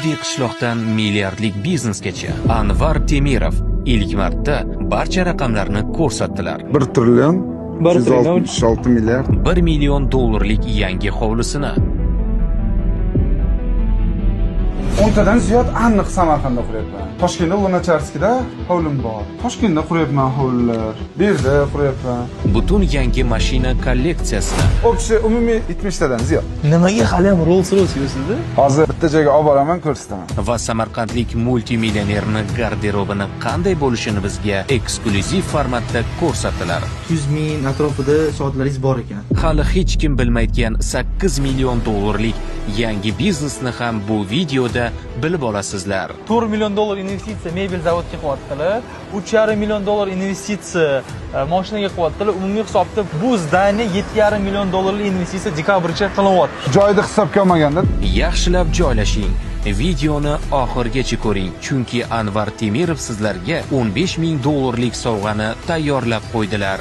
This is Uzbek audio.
Qishloqdan milliardlik biznesgacha Anvar Temirov ilk marta barcha raqamlarni ko'rsatdilar. 1 trillion 166 milliard 1 million dollarlik yangi hovlisini 10 tadan ziyod aniq Samarqandda quryapman. Toshkentda Lunacharskida hovlim bor. Toshkentda quryapman hovlilar. Bu yerda quryapman. butun yangi mashina kolleksiyasini O'kishi umumiy 70 tadan ziyod. Nimaga hali ham Rolls-Royce yurasiz-da? Hozir bitta joyga olib boraman, ko'rsataman. va samarqandlik multimillionerni garderobini qanday bo'lishini bizga eksklyuziv formatda ko'rsatdilar. 100 ming atrofida soatlaringiz bor ekan. Hali hech kim bilmaydigan 8 million dollarlik yangi biznesni ham bu videoda bilib olasizlar. 4 million dollar investitsiya mebel zavodga qilyaptilar. 3,5 million dollar investitsiya mashinaga qilyaptilar. Umumiy hisobda bu zdaniya 7,5 million dollarlik investitsiya dekabrgacha qilinyapti. Joyida hisobga olmaganda Yaxshilab joylashing. Videoni oxirigacha ko'ring, chunki Anvar Temirov sizlarga 15 ming dollarlik sovg'ani tayyorlab qo'ydilar.